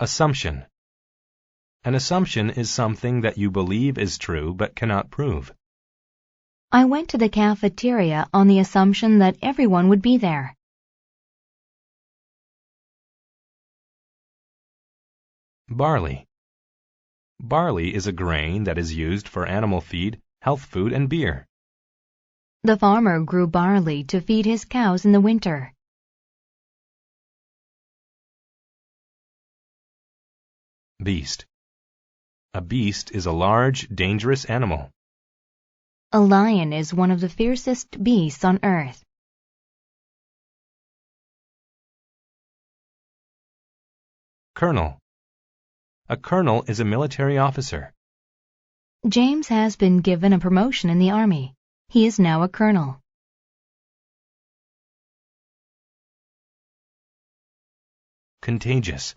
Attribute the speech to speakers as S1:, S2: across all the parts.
S1: Assumption. An assumption is something that you believe is true but cannot prove.
S2: I went to the cafeteria on the assumption that everyone would be there.
S1: Barley. Barley is a grain that is used for animal feed, health food, and beer.
S2: The farmer grew barley to feed his cows in the winter.
S1: Beast. A beast is a large, dangerous animal.
S2: A lion is one of the fiercest beasts on earth.
S1: Colonel. A colonel is a military officer.
S2: James has been given a promotion in the army. He is now a colonel.
S1: Contagious.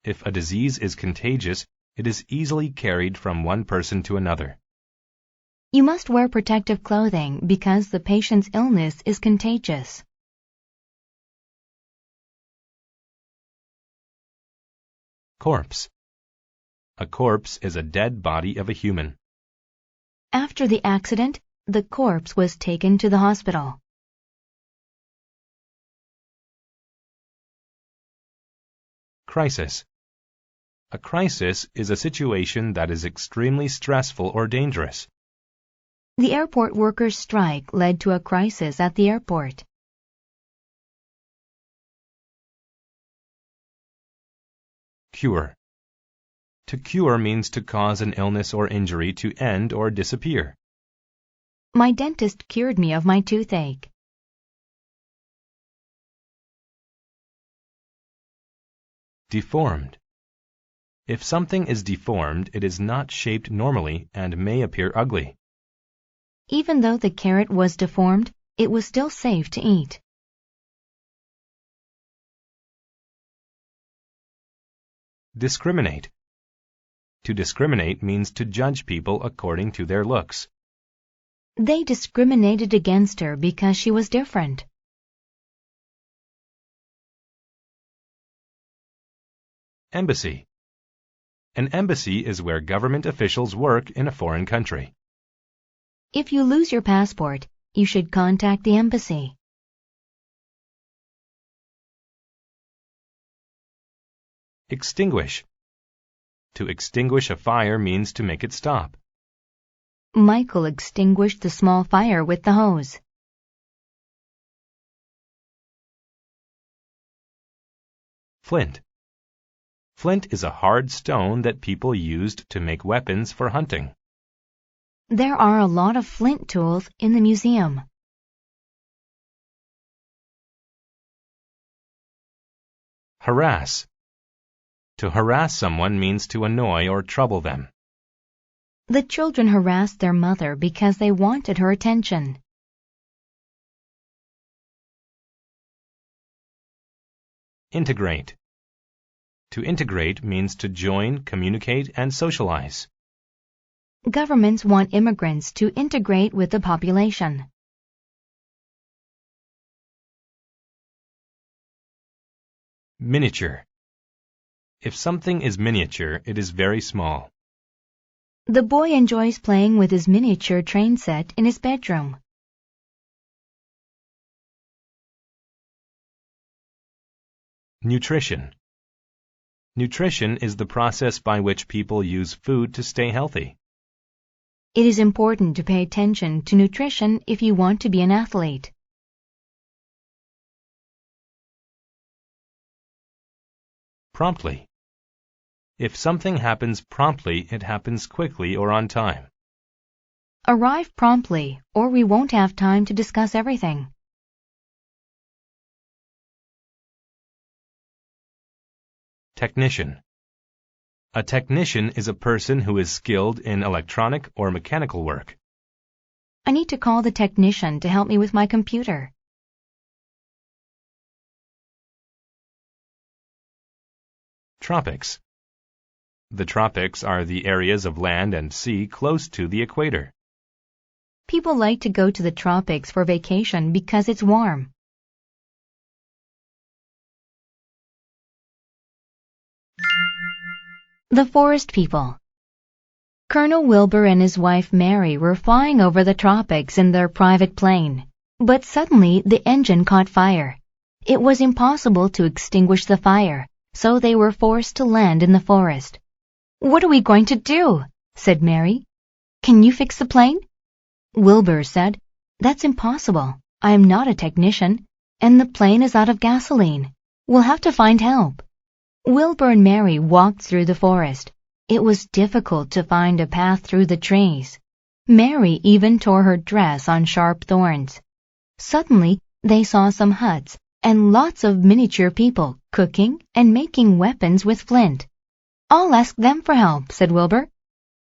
S1: If a disease is contagious, it is easily carried from one person to another.
S2: You must wear protective clothing because the patient's illness is contagious.
S1: Corpse. A corpse is a dead body of a human.
S2: After the accident, the corpse was taken to the hospital.
S1: Crisis. A crisis is a situation that is extremely stressful or dangerous.
S2: The airport workers' strike led to a crisis at the airport.
S1: Cure. To cure means to cause an illness or injury to end or disappear.
S2: My dentist cured me of my toothache.
S1: Deformed. If something is deformed, it is not shaped normally and may appear ugly.
S2: Even though the carrot was deformed, it was still safe to eat.
S1: Discriminate. To discriminate means to judge people according to their looks.
S2: They discriminated against her because she was different.
S1: Embassy. An embassy is where government officials work in a foreign country.
S2: If you lose your passport, you should contact the embassy.
S1: Extinguish. To extinguish a fire means to make it stop.
S2: Michael extinguished the small fire with the hose.
S1: Flint. Flint is a hard stone that people used to make weapons for hunting.
S2: There are a lot of flint tools in the museum.
S1: Harass. To harass someone means to annoy or trouble them.
S2: The children harassed their mother because they wanted her attention.
S1: Integrate. To integrate means to join, communicate, and socialize.
S2: Governments want immigrants to integrate with the population.
S1: Miniature. If something is miniature, it is very small.
S2: The boy enjoys playing with his miniature train set in his bedroom.
S1: Nutrition. Nutrition is the process by which people use food to stay healthy.
S2: It is important to pay attention to nutrition if you want to be an athlete.
S1: Promptly. If something happens promptly, it happens quickly or on time.
S2: Arrive promptly, or we won't have time to discuss everything.
S1: Technician. A technician is a person who is skilled in electronic or mechanical work.
S2: I need to call the technician to help me with my computer.
S1: Tropics. The tropics are the areas of land and sea close to the equator.
S2: People like to go to the tropics for vacation because it's warm. The Forest People. Colonel Wilbur and his wife Mary were flying over the tropics in their private plane, but suddenly the engine caught fire. It was impossible to extinguish the fire, so they were forced to land in the forest. "What are we going to do?" said Mary. "Can you fix the plane?" Wilbur said, "That's impossible. I am not a technician, and the plane is out of gasoline. We'll have to find help." Wilbur and Mary walked through the forest. It was difficult to find a path through the trees. Mary even tore her dress on sharp thorns. Suddenly, they saw some huts and lots of miniature people cooking and making weapons with flint. "I'll ask them for help," said Wilbur.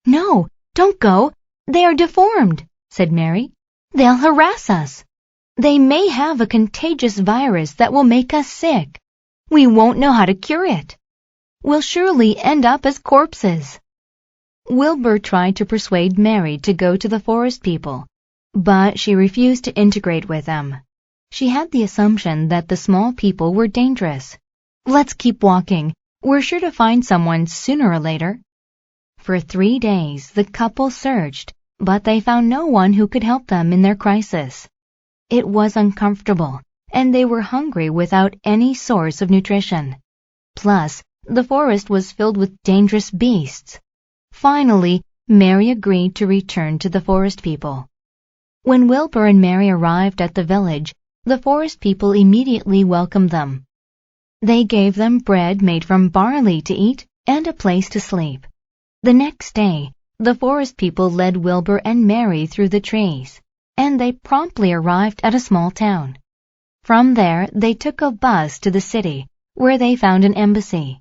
S2: "No, don't go. They are deformed," said Mary. "They'll harass us. They may have a contagious virus that will make us sick. We won't know how to cure it. We'll surely end up as corpses." Wilbur tried to persuade Mary to go to the Forest People, but she refused to integrate with them. She had the assumption that the small people were dangerous. "Let's keep walking. We're sure to find someone sooner or later." For 3 days the couple searched, but they found no one who could help them in their crisis. It was uncomfortable, and they were hungry without any source of nutrition. Plus, the forest was filled with dangerous beasts. Finally, Mary agreed to return to the Forest People. When Wilbur and Mary arrived at the village, the Forest People immediately welcomed them. They gave them bread made from barley to eat and a place to sleep. The next day, the Forest People led Wilbur and Mary through the trees, and they promptly arrived at a small town. From there, they took a bus to the city, where they found an embassy.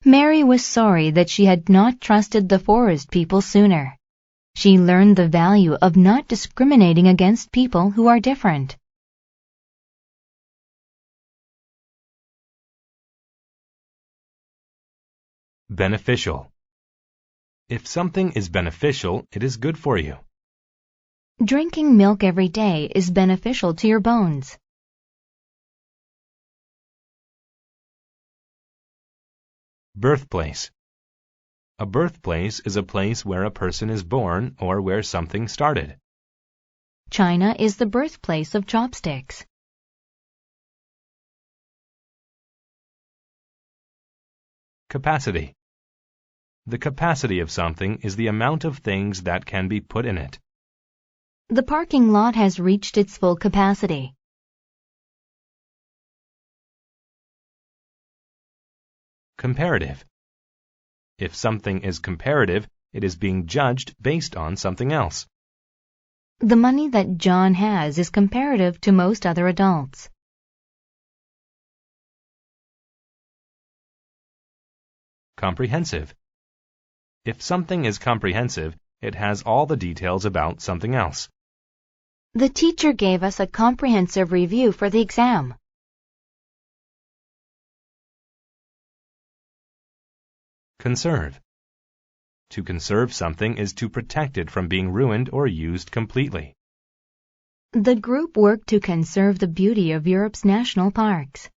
S2: Mary was sorry that she had not trusted the Forest People sooner. She learned the value of not discriminating against people who are different.
S1: Beneficial. If something is beneficial, it is good for you.
S2: Drinking milk every day is beneficial to your bones.
S1: Birthplace. A birthplace is a place where a person is born or where something started.
S2: China is the birthplace of chopsticks.
S1: Capacity. The capacity of something is the amount of things that can be put in it.
S2: The parking lot has reached its full capacity.
S1: Comparative. If something is comparative, it is being judged based on something else.
S2: The money that John has is comparative to most other adults.
S1: Comprehensive. If something is comprehensive, it has all the details about something else.
S2: The teacher gave us a comprehensive review for the exam.
S1: Conserve. To conserve something is to protect it from being ruined or used completely.
S2: The group worked to conserve the beauty of Europe's national parks.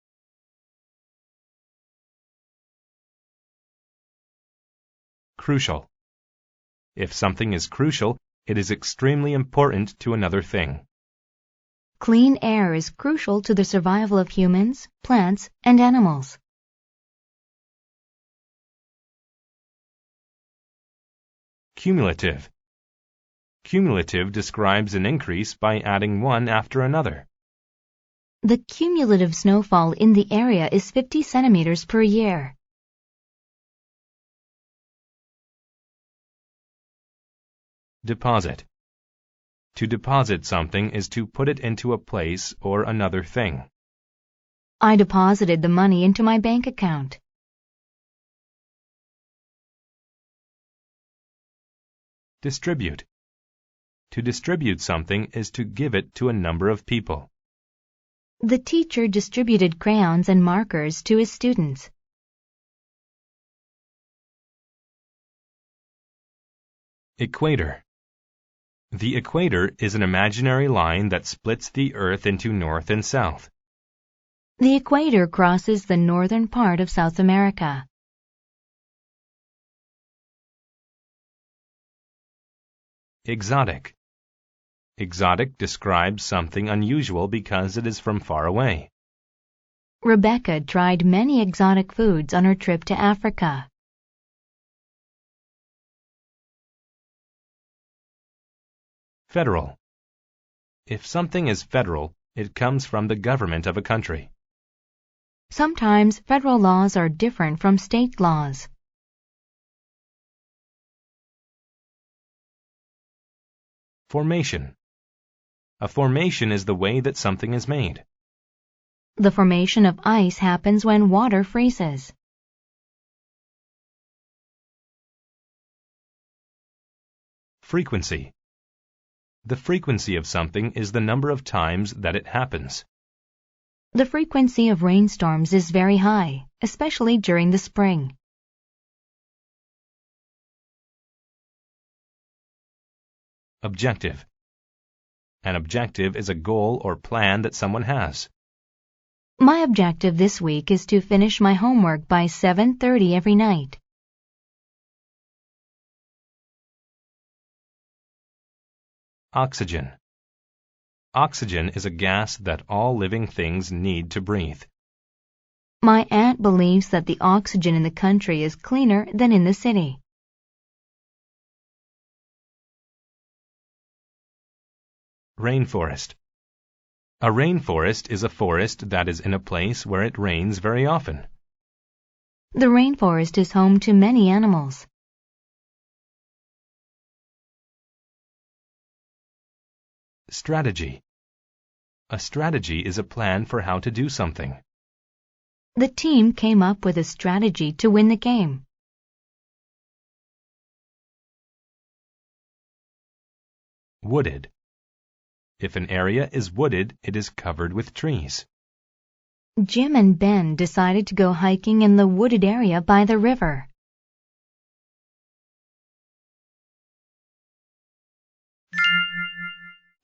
S1: Crucial. If something is crucial, it is extremely important to another thing.
S2: Clean air is crucial to the survival of humans, plants, and animals.
S1: Cumulative. Cumulative describes an increase by adding one after another.
S2: The cumulative snowfall in the area is 50 centimeters per year.
S1: Deposit. To deposit something is to put it into a place or another thing.
S2: I deposited the money into my bank account.
S1: Distribute. To distribute something is to give it to a number of people.
S2: The teacher distributed crayons and markers to his students.
S1: Equator. The equator is an imaginary line that splits the Earth into north and south.
S2: The equator crosses the northern part of South America.
S1: Exotic. Exotic describes something unusual because it is from far away.
S2: Rebecca tried many exotic foods on her trip to Africa.
S1: Federal. If something is federal, it comes from the government of a country.
S2: Sometimes federal laws are different from state laws.
S1: Formation. A formation is the way that something is made.
S2: The formation of ice happens when water freezes.
S1: Frequency. The frequency of something is the number of times that it happens.
S2: The frequency of rainstorms is very high, especially during the spring.
S1: Objective. An objective is a goal or plan that someone has.
S2: My objective this week is to finish my homework by 7:30 every night.
S1: Oxygen. Oxygen is a gas that all living things need to breathe.
S2: My aunt believes that the oxygen in the country is cleaner than in the city.
S1: Rainforest. A rainforest is a forest that is in a place where it rains very often.
S2: The rainforest is home to many animals.
S1: Strategy. A strategy is a plan for how to do something.
S2: The team came up with a strategy to win the game.
S1: Wooded. If an area is wooded, it is covered with trees.
S2: Jim and Ben decided to go hiking in the wooded area by the river.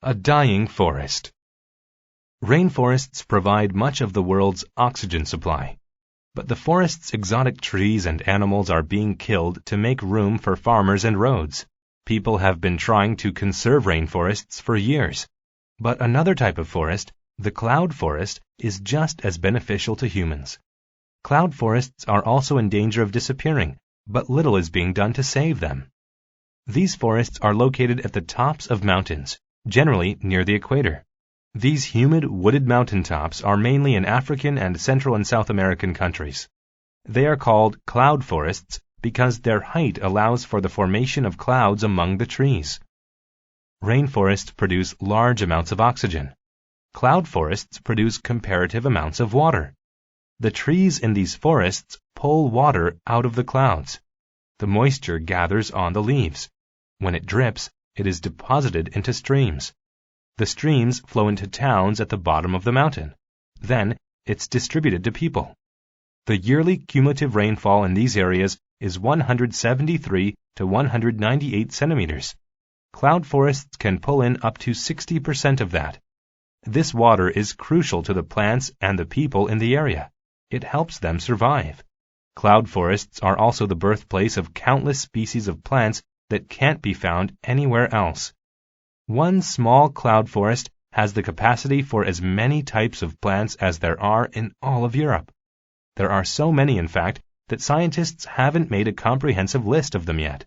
S1: A dying forest. Rainforests provide much of the world's oxygen supply, but the forest's exotic trees and animals are being killed to make room for farmers and roads. People have been trying to conserve rainforests for years, but another type of forest, the cloud forest, is just as beneficial to humans. Cloud forests are also in danger of disappearing, but little is being done to save them. These forests are located at the tops of mountains, generally near the equator. These humid, wooded mountaintops are mainly in African and Central and South American countries. They are called cloud forests because their height allows for the formation of clouds among the trees. Rainforests produce large amounts of oxygen. Cloud forests produce comparative amounts of water. The trees in these forests pull water out of the clouds. The moisture gathers on the leaves. When it drips, it is deposited into streams. The streams flow into towns at the bottom of the mountain. Then, it's distributed to people. The yearly cumulative rainfall in these areas is 173 to 198 centimeters. Cloud forests can pull in up to 60% of that. This water is crucial to the plants and the people in the area. It helps them survive. Cloud forests are also the birthplace of countless species of plants that can't be found anywhere else. One small cloud forest has the capacity for as many types of plants as there are in all of Europe. There are so many, in fact, that scientists haven't made a comprehensive list of them yet.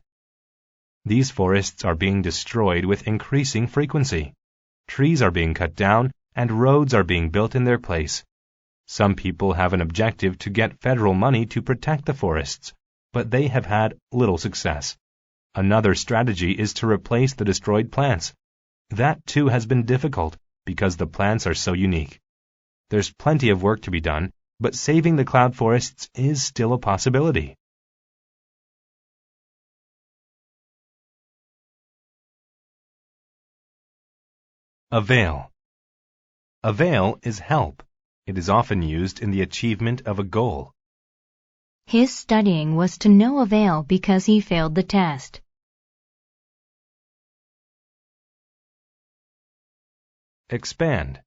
S1: These forests are being destroyed with increasing frequency. Trees are being cut down and roads are being built in their place. Some people have an objective to get federal money to protect the forests, but they have had little success. Another strategy is to replace the destroyed plants. That too has been difficult because the plants are so unique. There's plenty of work to be done, but saving the cloud forests is still a possibility. Avail. Avail is help. It is often used in the achievement of a goal.
S2: His studying was to no avail because he failed the test.
S1: Expand.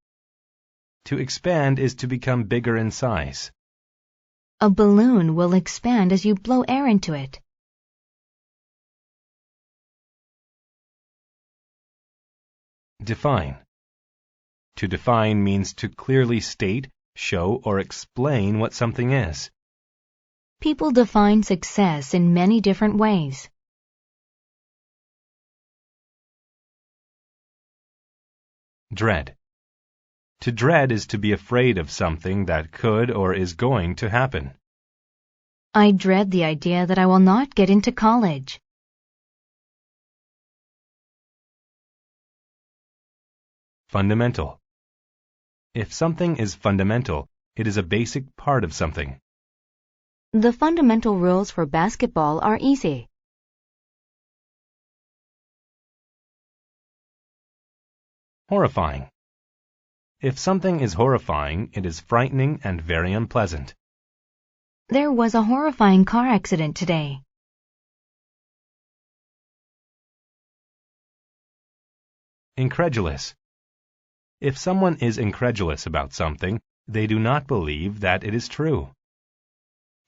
S1: To expand is to become bigger in size.
S2: A balloon will expand as you blow air into it.
S1: Define. To define means to clearly state, show, or explain what something is.
S2: People define success in many different ways.
S1: Dread. To dread is to be afraid of something that could or is going to happen.
S2: I dread the idea that I will not get into college.
S1: Fundamental. If something is fundamental, it is a basic part of something.
S2: The fundamental rules for basketball are easy.
S1: Horrifying. If something is horrifying, it is frightening and very unpleasant.
S2: There was a horrifying car accident today.
S1: Incredulous. If someone is incredulous about something, they do not believe that it is true.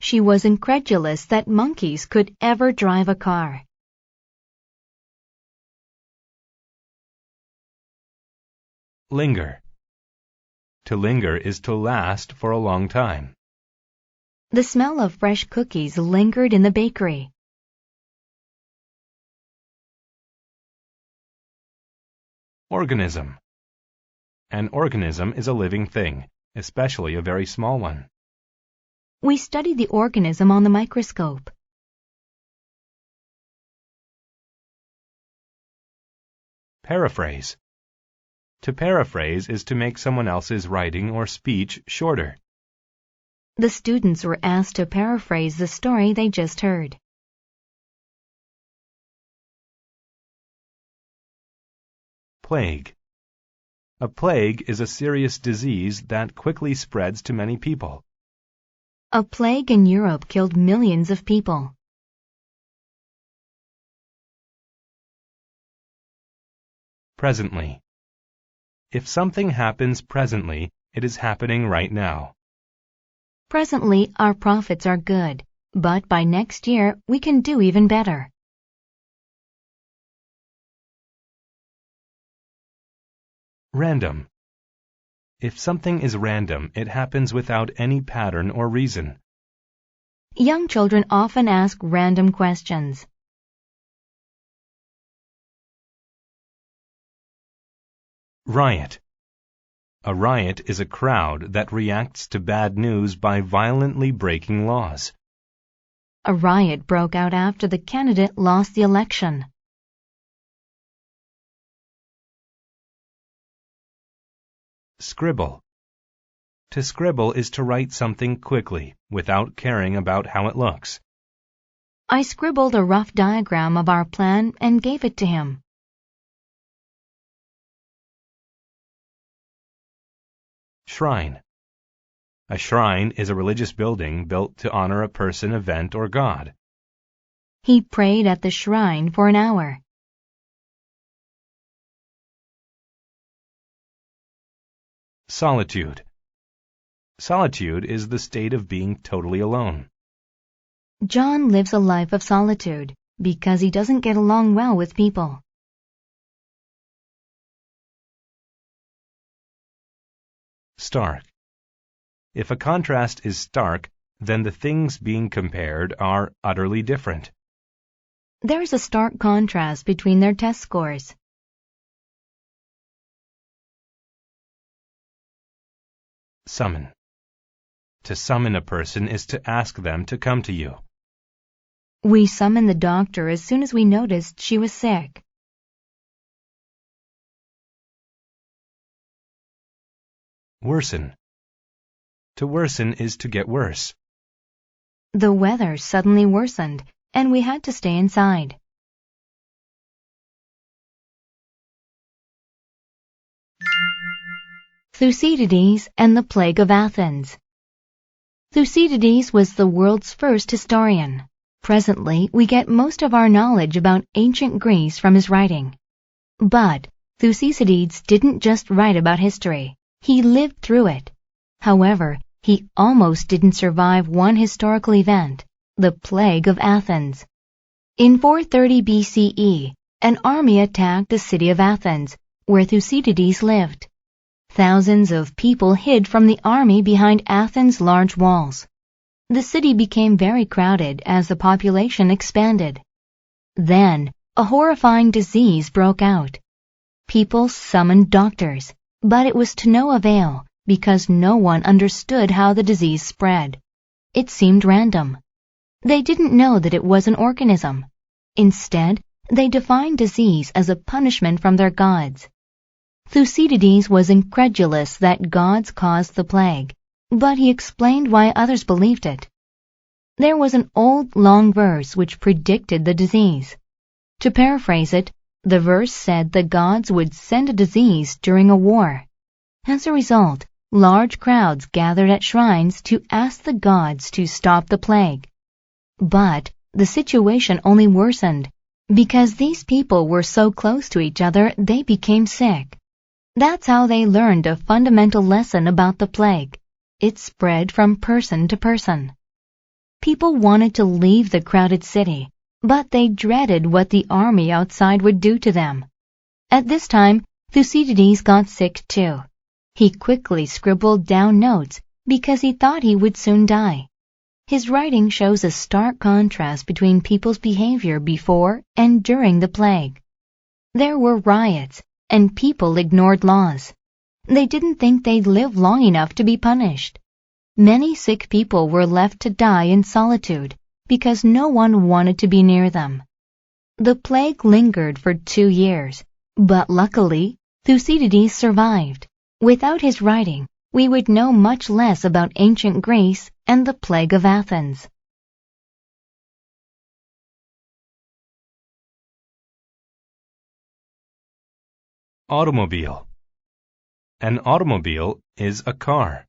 S2: She was incredulous that monkeys could ever drive a car.
S1: Linger. To linger is to last for a long time.
S2: The smell of fresh cookies lingered in the bakery.
S1: Organism. An organism is a living thing, especially a very small one.
S2: We studied the organism on the microscope.
S1: Paraphrase. To paraphrase is to make someone else's writing or speech shorter.
S2: The students were asked to paraphrase the story they just heard.
S1: Plague. A plague is a serious disease that quickly spreads to many people.
S2: A plague in Europe killed millions of people.
S1: Presently. If something happens presently, it is happening right now.
S2: Presently, our profits are good, but by next year, we can do even better.
S1: Random. If something is random, it happens without any pattern or reason.
S2: Young children often ask random questions.
S1: Riot. A riot is a crowd that reacts to bad news by violently breaking laws.
S2: A riot broke out after the candidate lost the election.
S1: Scribble. To scribble is to write something quickly, without caring about how it looks.
S2: I scribbled a rough diagram of our plan and gave it to him.
S1: Shrine. A shrine is a religious building built to honor a person, event, or god.
S2: He prayed at the shrine for an hour.
S1: Solitude. Solitude is the state of being totally alone.
S2: John lives a life of solitude because he doesn't get along well with people.
S1: Stark. If a contrast is stark, then the things being compared are utterly different.
S2: There is a stark contrast between their test scores.
S1: Summon. To summon a person is to ask them to come to you.
S2: We summoned the doctor as soon as we noticed she was sick.
S1: Worsen. To worsen is to get worse.
S2: The weather suddenly worsened, and we had to stay inside. Thucydides and the Plague of Athens. Thucydides was the world's first historian. Presently, we get most of our knowledge about ancient Greece from his writing. But Thucydides didn't just write about history. He lived through it. However, he almost didn't survive one historical event, the Plague of Athens. In 430 BCE, an army attacked the city of Athens, where Thucydides lived. Thousands of people hid from the army behind Athens' large walls. The city became very crowded as the population expanded. Then, a horrifying disease broke out. People summoned doctors, but it was to no avail because no one understood how the disease spread. It seemed random. They didn't know that it was an organism. Instead, they defined disease as a punishment from their gods. Thucydides was incredulous that gods caused the plague, but he explained why others believed it. There was an old, long verse which predicted the disease. To paraphrase it, the verse said the gods would send a disease during a war. As a result, large crowds gathered at shrines to ask the gods to stop the plague. But the situation only worsened. Because these people were so close to each other, they became sick. That's how they learned a fundamental lesson about the plague. It spread from person to person. People wanted to leave the crowded city, but they dreaded what the army outside would do to them. At this time, Thucydides got sick too. He quickly scribbled down notes because he thought he would soon die. His writing shows a stark contrast between people's behavior before and during the plague. There were riots, and people ignored laws. They didn't think they'd live long enough to be punished. Many sick people were left to die in solitude because no one wanted to be near them. The plague lingered for 2 years, but luckily, Thucydides survived. Without his writing, we would know much less about ancient Greece and the plague of Athens.
S1: Automobile. An automobile is a car.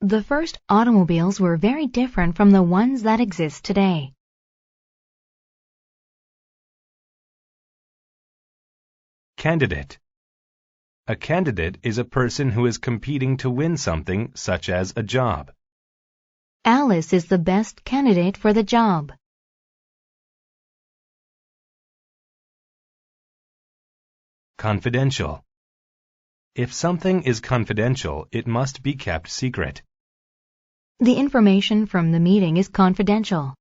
S2: The first automobiles were very different from the ones that exist today.
S1: Candidate. A candidate is a person who is competing to win something, such as a job.
S2: Alice is the best candidate for the job.
S1: Confidential. If something is confidential, it must be kept secret.
S2: The information from the meeting is confidential.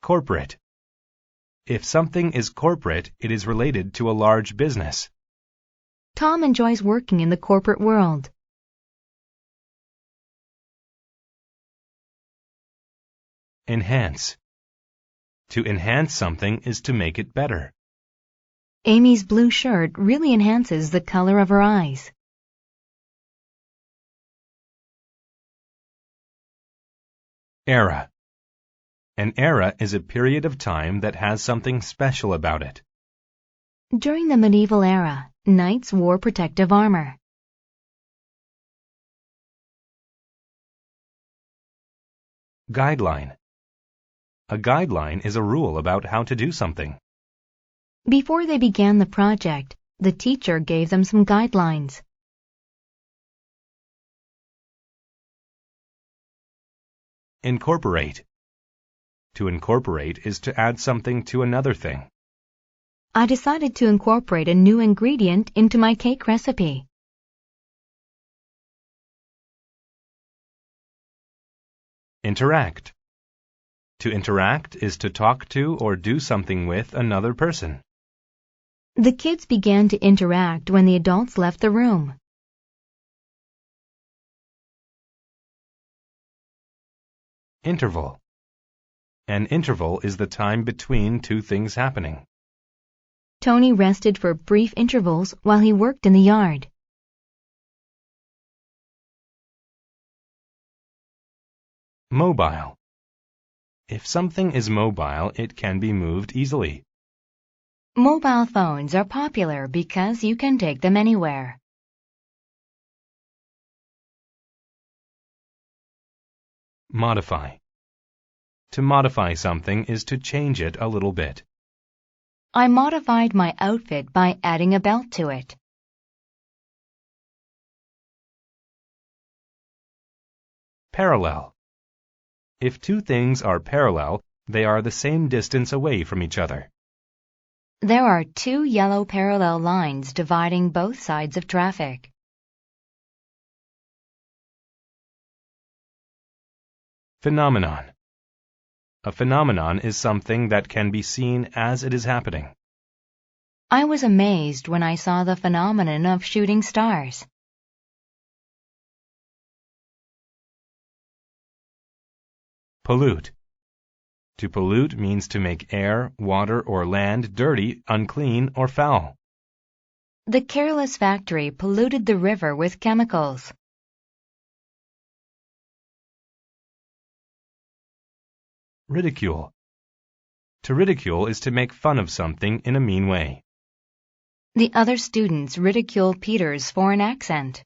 S1: Corporate. If something is corporate, it is related to a large business.
S2: Tom enjoys working in the corporate world.
S1: Enhance. To enhance something is to make it better.
S2: Amy's blue shirt really enhances the color of her eyes.
S1: Era. An era is a period of time that has something special about it.
S2: During the medieval era, knights wore protective armor.
S1: Guideline. A guideline is a rule about how to do something.
S2: Before they began the project, the teacher gave them some guidelines.
S1: Incorporate. To incorporate is to add something to another thing.
S2: I decided to incorporate a new ingredient into my cake recipe.
S1: Interact. To interact is to talk to or do something with another person.
S2: The kids began to interact when the adults left the room.
S1: Interval. An interval is the time between two things happening.
S2: Tony rested for brief intervals while he worked in the yard.
S1: Mobile. If something is mobile, it can be moved easily.
S2: Mobile phones are popular because you can take them anywhere.
S1: Modify. To modify something is to change it a little bit.
S2: I modified my outfit by adding a belt to it.
S1: Parallel. If two things are parallel, They are the same distance away from each other.
S2: There are two yellow parallel lines dividing both sides of traffic.
S1: Phenomenon. A phenomenon is something that can be seen as it is happening.
S2: I was amazed when I saw the phenomenon of shooting stars.
S1: Pollute. To pollute means to make air, water, or land dirty, unclean, or foul.
S2: The careless factory polluted the river with chemicals.
S1: Ridicule. To ridicule is to make fun of something in a mean way.
S2: The other students ridiculed Peter's foreign accent.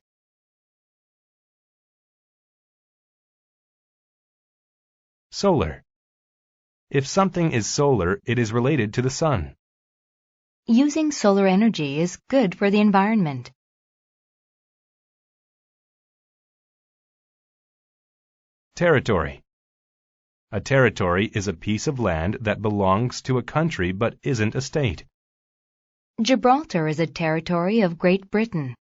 S1: Solar. If something is solar, it is related to the sun.
S2: Using solar energy is good for the environment.
S1: Territory. A territory is a piece of land that belongs to a country but isn't a state.
S2: Gibraltar is a territory of Great Britain.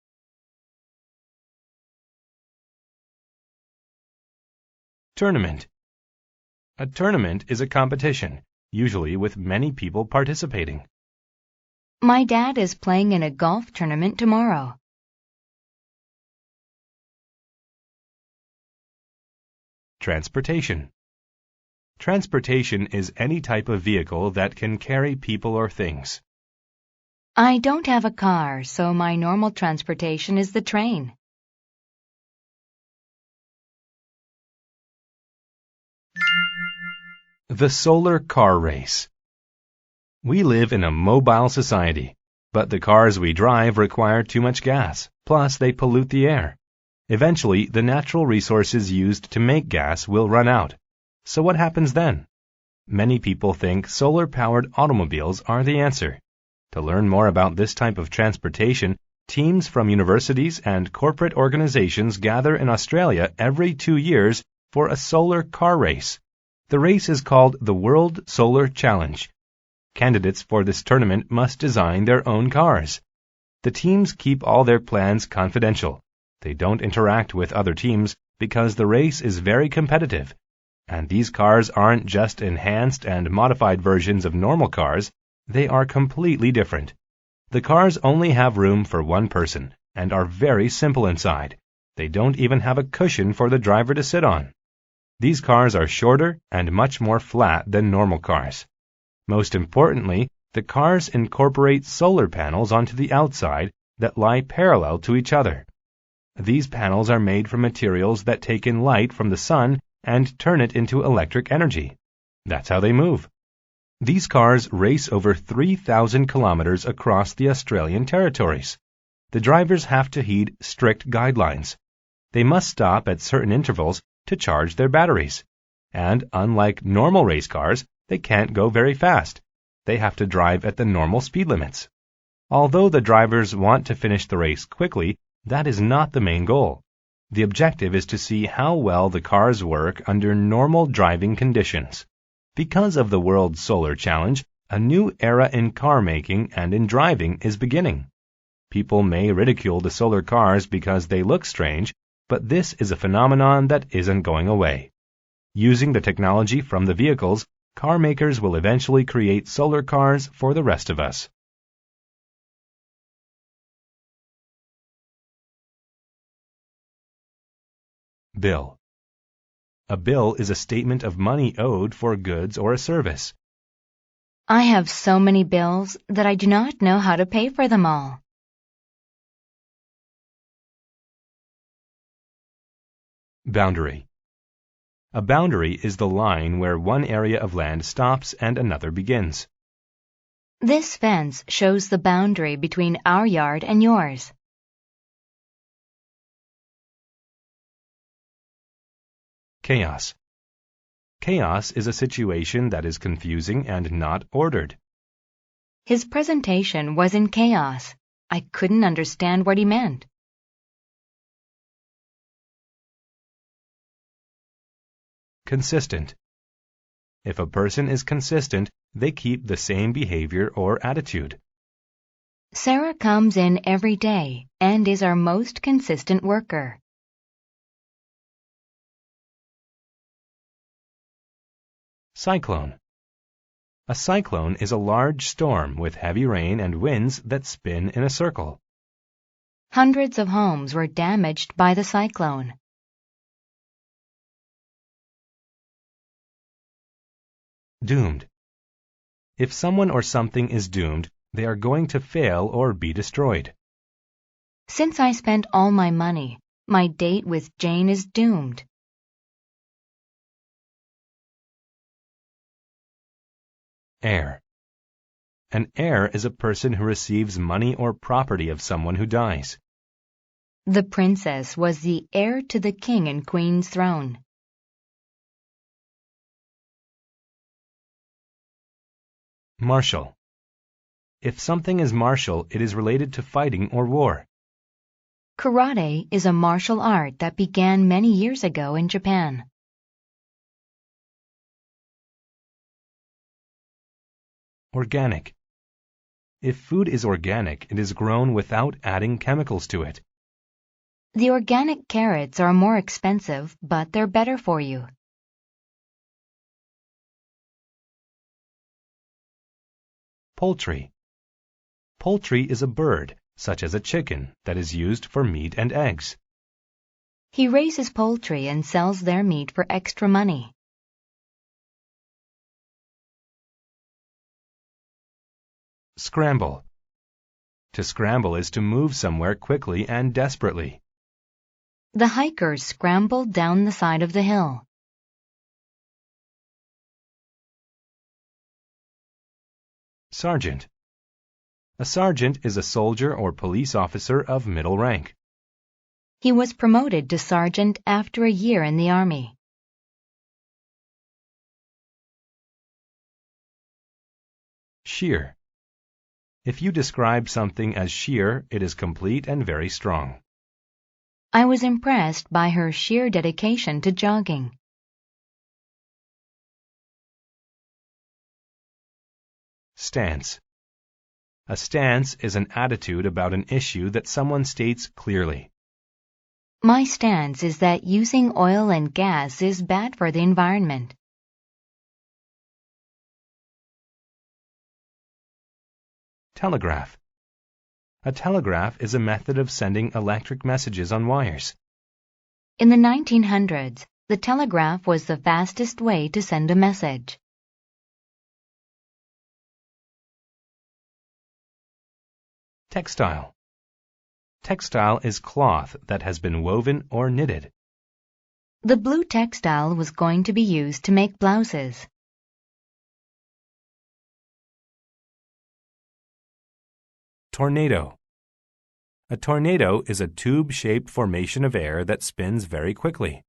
S1: Tournament. A tournament is a competition, usually with many people participating.
S2: My dad is playing in a golf tournament tomorrow.
S1: Transportation. Transportation is any type of vehicle that can carry people or things.
S2: I don't have a car, so my normal transportation is the train.
S1: The solar car race. We live in a mobile society, but the cars we drive require too much gas, plus they pollute the air. Eventually, the natural resources used to make gas will run out. So what happens then? Many people think solar-powered automobiles are the answer. To learn more about this type of transportation, teams from universities and corporate organizations gather in Australia every 2 years for a solar car race. The race is called the World Solar Challenge. Candidates for this tournament must design their own cars. The teams keep all their plans confidential. They don't interact with other teams because the race is very competitive. And these cars aren't just enhanced and modified versions of normal cars, they are completely different. The cars only have room for one person and are very simple inside. They don't even have a cushion for the driver to sit on. These cars are shorter and much more flat than normal cars. Most importantly, the cars incorporate solar panels onto the outside that lie parallel to each other. These panels are made from materials that take in light from the sun and turn it into electric energy. That's how they move. These cars race over 3,000 kilometers across the Australian territories. The drivers have to heed strict guidelines. They must stop at certain intervals to charge their batteries. And unlike normal race cars, they can't go very fast. They have to drive at the normal speed limits. Although the drivers want to finish the race quickly, that is not the main goal. The objective is to see how well the cars work under normal driving conditions. Because of the World Solar Challenge, a new era in car making and in driving is beginning. People may ridicule the solar cars because they look strange, but this is a phenomenon that isn't going away. Using the technology from the vehicles, car makers will eventually create solar cars for the rest of us. Bill. A bill is a statement of money owed for goods or a service.
S2: I have so many bills that I do not know how to pay for them all.
S1: Boundary. A boundary is the line where one area of land stops and another begins.
S2: This fence shows the boundary between our yard and yours.
S1: Chaos. Chaos is a situation that is confusing and not ordered.
S2: His presentation was in chaos. I couldn't understand what he meant.
S1: Consistent. If a person is consistent, they keep the same behavior or attitude.
S2: Sarah comes in every day and is our most consistent worker.
S1: Cyclone. A cyclone is a large storm with heavy rain and winds that spin in a circle.
S2: Hundreds of homes were damaged by the cyclone.
S1: Doomed. If someone or something is doomed, they are going to fail or be destroyed.
S2: Since I spent all my money, my date with Jane is doomed.
S1: Heir. An heir is a person who receives money or property of someone who dies.
S2: The princess was the heir to the king and queen's throne.
S1: Martial. If something is martial, it is related to fighting or war.
S2: Karate is a martial art that began many years ago in Japan.
S1: Organic. If food is organic, it is grown without adding chemicals to it.
S2: The organic carrots are more expensive, but they're better for you.
S1: Poultry. Poultry is a bird, such as a chicken, that is used for meat and eggs.
S2: He raises poultry and sells their meat for extra money.
S1: Scramble. To scramble is to move somewhere quickly and desperately.
S2: The hikers scrambled down the side of the hill.
S1: Sergeant. A sergeant is a soldier or police officer of middle rank.
S2: He was promoted to sergeant after a year in the army.
S1: Sheer. If you describe something as sheer, it is complete and very strong.
S2: I was impressed by her sheer dedication to jogging.
S1: Stance. A stance is an attitude about an issue that someone states clearly.
S2: My stance is that using oil and gas is bad for the environment.
S1: Telegraph. A telegraph is a method of sending electric messages on wires.
S2: In the 1900s, the telegraph was the fastest way to send a message.
S1: Textile. Textile is cloth that has been woven or knitted.
S2: The blue textile was going to be used to make blouses.
S1: Tornado. A tornado is a tube-shaped formation of air that spins very quickly.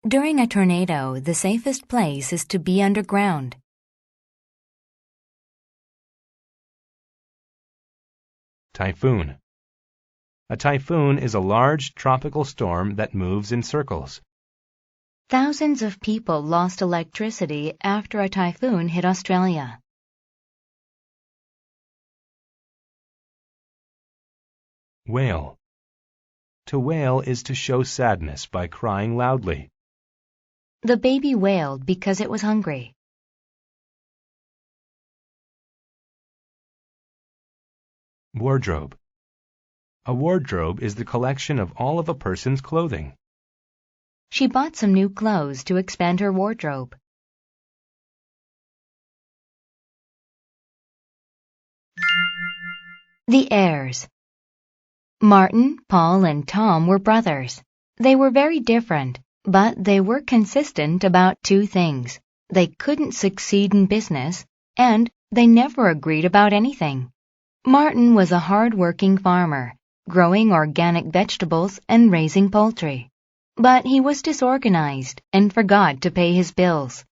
S2: During a tornado, the safest place is to be underground.
S1: Typhoon. A typhoon is a large tropical storm that moves in circles.
S2: Thousands of people lost electricity after a typhoon hit Australia.
S1: Wail. To wail is to show sadness by crying loudly.
S2: The baby wailed because it was hungry.
S1: Wardrobe. A wardrobe is the collection of all of a person's clothing.
S2: She bought some new clothes to expand her wardrobe. The heirs. Martin, Paul, and Tom were brothers. They were very different, but they were consistent about two things. They couldn't succeed in business, and they never agreed about anything. Martin was a hard-working farmer, growing organic vegetables and raising poultry. But he was disorganized and forgot to pay his bills.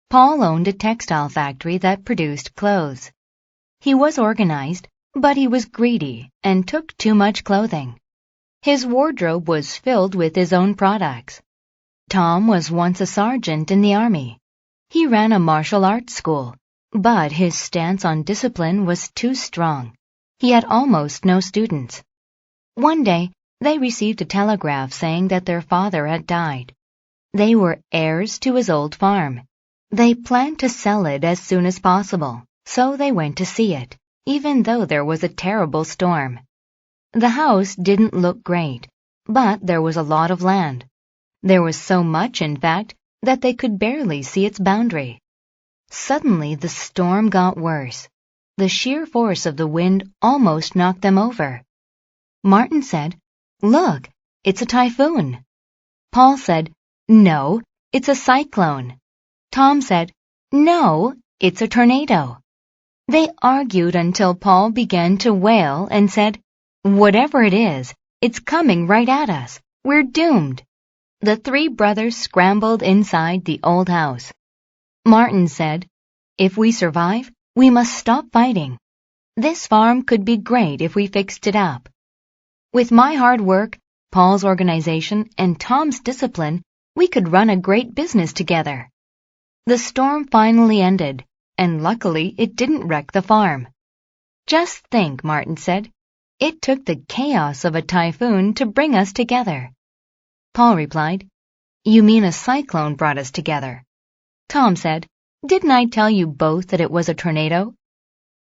S2: Paul owned a textile factory that produced clothes. He was organized, but he was greedy and took too much clothing. His wardrobe was filled with his own products. Tom was once a sergeant in the army. He ran a martial arts school, but his stance on discipline was too strong. He had almost no students. One day, they received a telegraph saying that their father had died. They were heirs to his old farm. They planned to sell it as soon as possible, so they went to see it, even though there was a terrible storm. The house didn't look great, but there was a lot of land. There was so much, in fact, that they could barely see its boundary. Suddenly, the storm got worse. The sheer force of the wind almost knocked them over. Martin said, "Look, it's a typhoon." Paul said, "No, it's a cyclone." Tom said, "No, it's a tornado." They argued until Paul began to wail and said, "Whatever it is, it's coming right at us. We're doomed." The three brothers scrambled inside the old house. Martin said, "If we survive, we must stop fighting. This farm could be great if we fixed it up. With my hard work, Paul's organization, and Tom's discipline, we could run a great business together." The storm finally ended, and luckily it didn't wreck the farm. "Just think," Martin said. "It took the chaos of a typhoon to bring us together." Paul replied, "You mean a cyclone brought us together." Tom said, "Didn't I tell you both that it was a tornado?"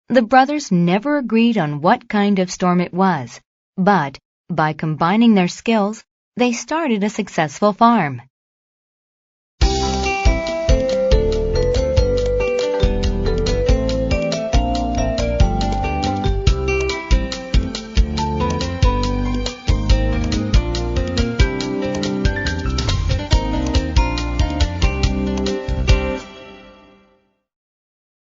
S2: The brothers never agreed on what kind of storm it was, but by combining their skills, they started a successful farm.